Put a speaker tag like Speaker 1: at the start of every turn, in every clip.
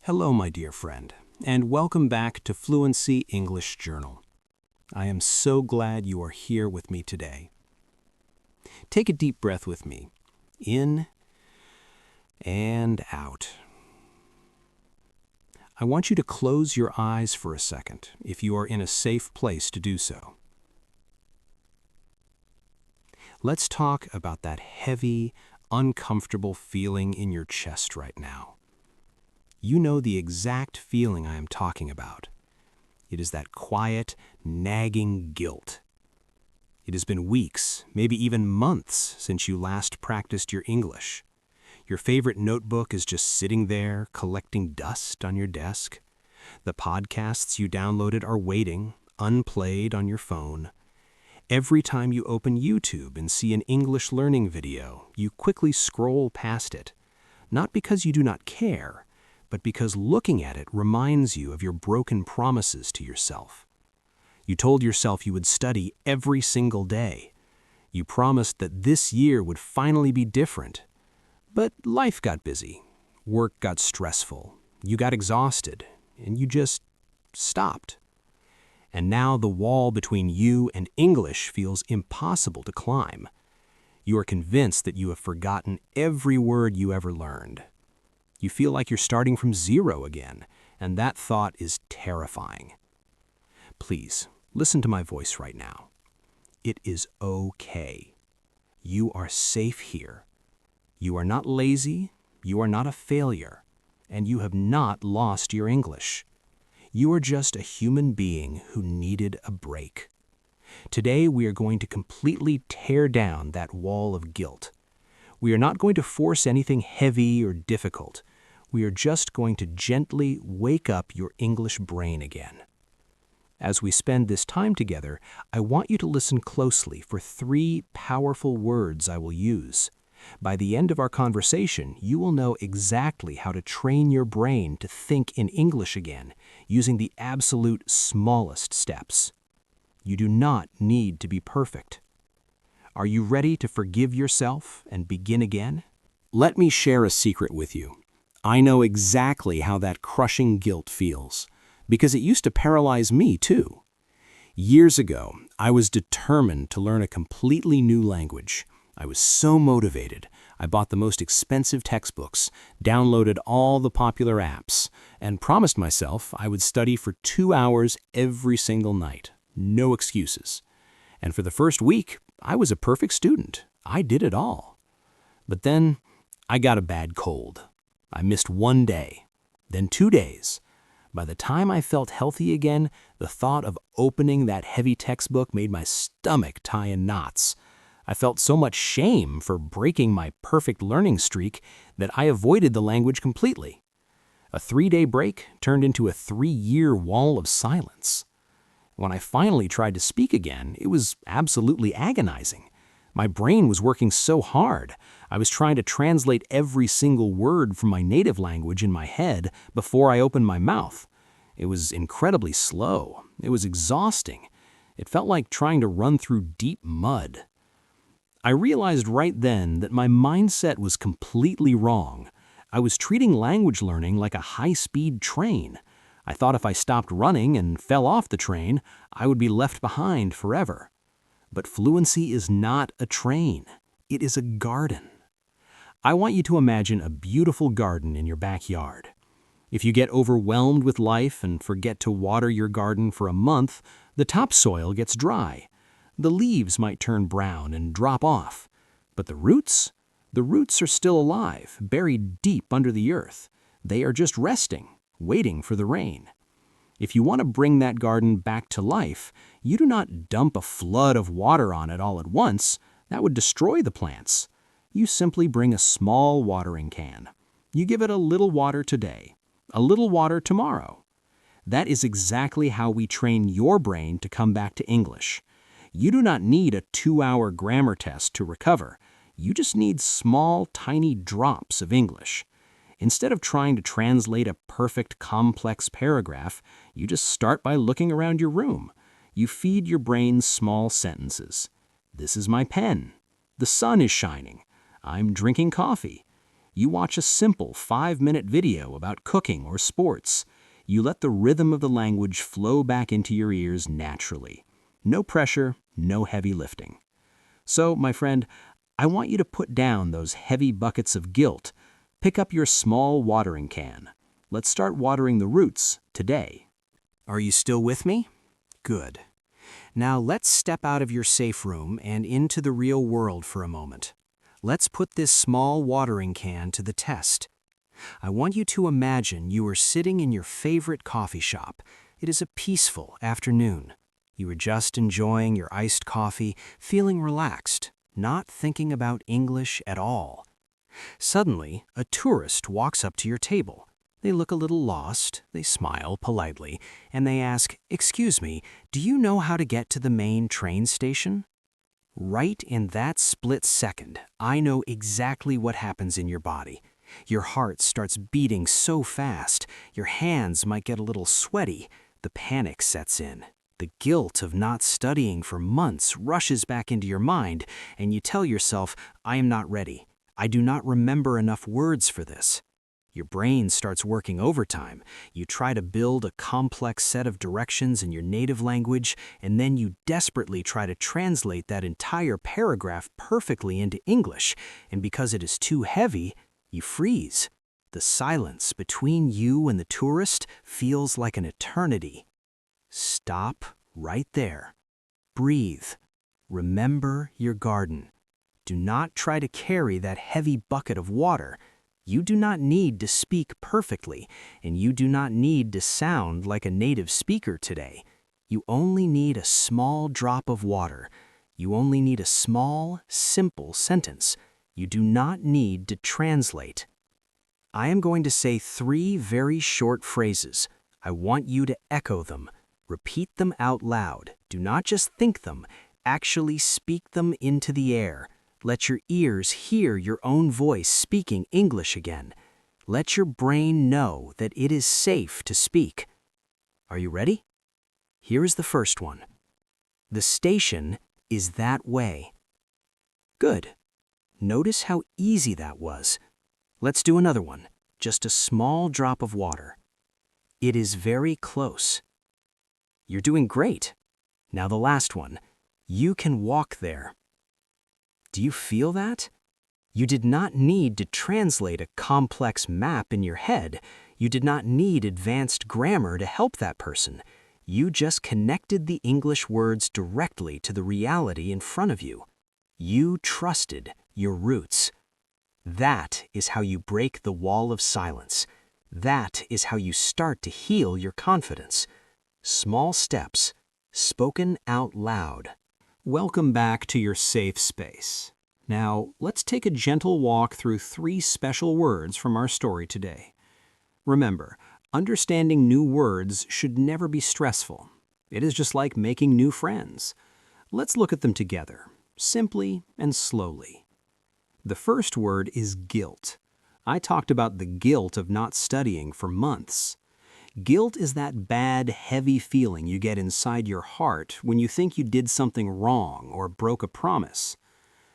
Speaker 1: Hello, my dear friend, and welcome back to Fluency English Journal. I am so glad you are here with me today. Take a deep breath with me, in and out. I want you to close your eyes for a second if you are in a safe place to do so. Let's talk about that heavy, uncomfortable feeling in your chest right now. You know the exact feeling I am talking about. It is that quiet, nagging guilt. It has been weeks, maybe even months, since you last practiced your English. Your favorite notebook is just sitting there, collecting dust on your desk. The podcasts you downloaded are waiting, unplayed on your phone. Every time you open YouTube and see an English learning video, you quickly scroll past it. Not because you do not care, but because looking at it reminds you of your broken promises to yourself. You told yourself you would study every single day. You promised that this year would finally be different. But life got busy, work got stressful, you got exhausted, and you just stopped. And now the wall between you and English feels impossible to climb. You are convinced that you have forgotten every word you ever learned. You feel like you're starting from zero again, and that thought is terrifying. Please, listen to my voice right now. It is okay. You are safe here. You are not lazy, you are not a failure, and you have not lost your English. You are just a human being who needed a break. Today we are going to completely tear down that wall of guilt. We are not going to force anything heavy or difficult. We are just going to gently wake up your English brain again. As we spend this time together, I want you to listen closely for 3 powerful words I will use. By the end of our conversation, you will know exactly how to train your brain to think in English again, using the absolute smallest steps. You do not need to be perfect. Are you ready to forgive yourself and begin again? Let me share a secret with you. I know exactly how that crushing guilt feels, because it used to paralyze me too. Years ago, I was determined to learn a completely new language. I was so motivated. I bought the most expensive textbooks, downloaded all the popular apps, and promised myself I would study for 2 hours every single night. No excuses. And for the first week, I was a perfect student. I did it all. But then I got a bad cold. I missed 1 day, then 2 days. By the time I felt healthy again, the thought of opening that heavy textbook made my stomach tie in knots. I felt so much shame for breaking my perfect learning streak that I avoided the language completely. A 3-day break turned into a 3-year wall of silence. When I finally tried to speak again, it was absolutely agonizing. My brain was working so hard. I was trying to translate every single word from my native language in my head before I opened my mouth. It was incredibly slow. It was exhausting. It felt like trying to run through deep mud. I realized right then that my mindset was completely wrong. I was treating language learning like a high-speed train. I thought if I stopped running and fell off the train, I would be left behind forever. But fluency is not a train. It is a garden. I want you to imagine a beautiful garden in your backyard. If you get overwhelmed with life and forget to water your garden for a month, the topsoil gets dry. The leaves might turn brown and drop off. But the roots are still alive, buried deep under the earth. They are just resting, waiting for the rain. If you want to bring that garden back to life, you do not dump a flood of water on it all at once. That would destroy the plants. You simply bring a small watering can. You give it a little water today, a little water tomorrow. That is exactly how we train your brain to come back to English. You do not need a 2-hour grammar test to recover. You just need small, tiny drops of English. Instead of trying to translate a perfect, complex paragraph, you just start by looking around your room. You feed your brain small sentences. This is my pen. The sun is shining. I'm drinking coffee. You watch a simple 5-minute video about cooking or sports. You let the rhythm of the language flow back into your ears naturally. No pressure, no heavy lifting. So, my friend, I want you to put down those heavy buckets of guilt. Pick up your small watering can. Let's start watering the roots today. Are you still with me? Good. Now let's step out of your safe room and into the real world for a moment. Let's put this small watering can to the test. I want you to imagine you are sitting in your favorite coffee shop. It is a peaceful afternoon. You are just enjoying your iced coffee, feeling relaxed, not thinking about English at all. Suddenly, a tourist walks up to your table. They look a little lost, they smile politely, and they ask, "Excuse me, do you know how to get to the main train station?" Right in that split second, I know exactly what happens in your body. Your heart starts beating so fast, your hands might get a little sweaty. The panic sets in. The guilt of not studying for months rushes back into your mind, and you tell yourself, "I am not ready. I do not remember enough words for this." Your brain starts working overtime. You try to build a complex set of directions in your native language, and then you desperately try to translate that entire paragraph perfectly into English, and because it is too heavy, you freeze. The silence between you and the tourist feels like an eternity. Stop right there. Breathe. Remember your garden. Do not try to carry that heavy bucket of water. You do not need to speak perfectly, and you do not need to sound like a native speaker today. You only need a small drop of water. You only need a small, simple sentence. You do not need to translate. I am going to say 3 very short phrases. I want you to echo them. Repeat them out loud. Do not just think them. Actually speak them into the air. Let your ears hear your own voice speaking English again. Let your brain know that it is safe to speak. Are you ready? Here is the first one. The station is that way. Good. Notice how easy that was. Let's do another one. Just a small drop of water. It is very close. You're doing great. Now the last one. You can walk there. Do you feel that? You did not need to translate a complex map in your head. You did not need advanced grammar to help that person. You just connected the English words directly to the reality in front of you. You trusted your roots. That is how you break the wall of silence. That is how you start to heal your confidence. Small steps, spoken out loud. Welcome back to your safe space. Now, let's take a gentle walk through 3 special words from our story today. Remember, understanding new words should never be stressful. It is just like making new friends. Let's look at them together, simply and slowly. The first word is guilt. I talked about the guilt of not studying for months. Guilt is that bad, heavy feeling you get inside your heart when you think you did something wrong or broke a promise.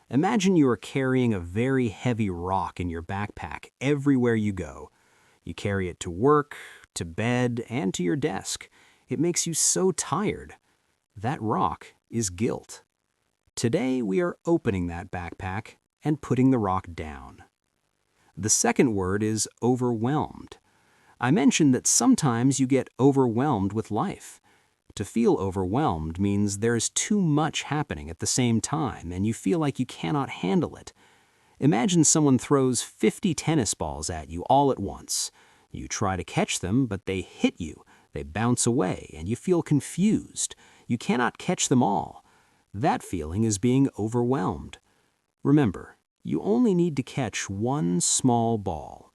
Speaker 1: Imagine you are carrying a very heavy rock in your backpack everywhere you go. You carry it to work, to bed, and to your desk. It makes you so tired. That rock is guilt. Today we are opening that backpack and putting the rock down. The second word is overwhelmed. I mentioned that sometimes you get overwhelmed with life. To feel overwhelmed means there is too much happening at the same time and you feel like you cannot handle it. Imagine someone throws 50 tennis balls at you all at once. You try to catch them, but they hit you, they bounce away, and you feel confused. You cannot catch them all. That feeling is being overwhelmed. Remember, you only need to catch one small ball.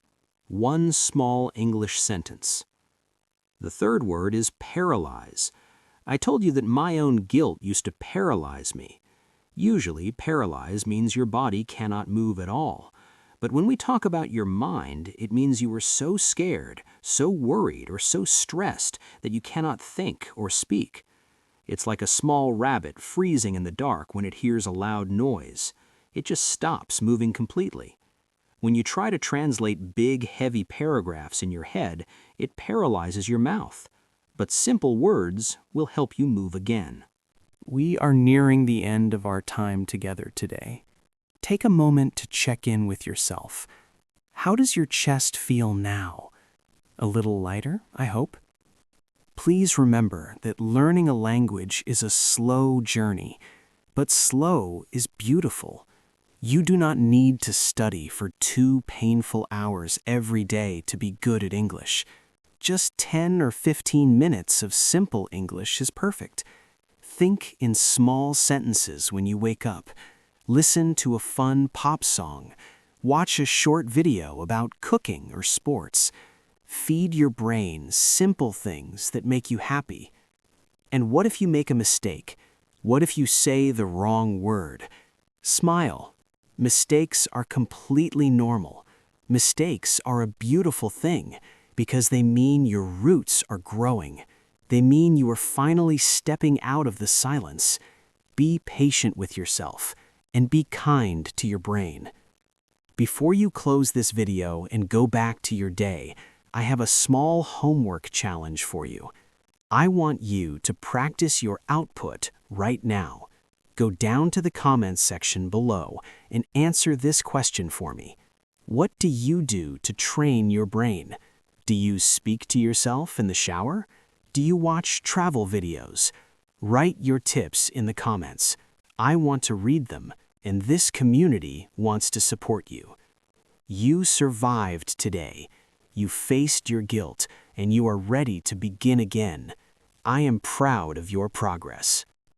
Speaker 1: One small English sentence. The third word is paralyze. I told you that my own guilt used to paralyze me. Usually, paralyze means your body cannot move at all. But when we talk about your mind, it means you were so scared, so worried, or so stressed that you cannot think or speak. It's like a small rabbit freezing in the dark when it hears a loud noise. It just stops moving completely.
Speaker 2: When you try to translate big, heavy paragraphs in your head, it paralyzes your mouth. But simple words will help you move again.
Speaker 1: We are nearing the end of our time together today. Take a moment to check in with yourself. How does your chest feel now? A little lighter, I hope? Please remember that learning a language is a slow journey, but slow is beautiful. You do not need to study for 2 painful hours every day to be good at English. Just 10 or 15 minutes of simple English is perfect. Think in small sentences when you wake up. Listen to a fun pop song. Watch a short video about cooking or sports. Feed your brain simple things that make you happy. And what if you make a mistake? What if you say the wrong word? Smile. Mistakes are completely normal. Mistakes are a beautiful thing because they mean your roots are growing. They mean you are finally stepping out of the silence. Be patient with yourself and be kind to your brain. Before you close this video and go back to your day, I have a small homework challenge for you. I want you to practice your output right now. Go down to the comments section below and answer this question for me. What do you do to train your brain? Do you speak to yourself in the shower? Do you watch travel videos? Write your tips in the comments. I want to read them, and this community wants to support you. You survived today. You faced your guilt, and you are ready to begin again. I am proud of your progress.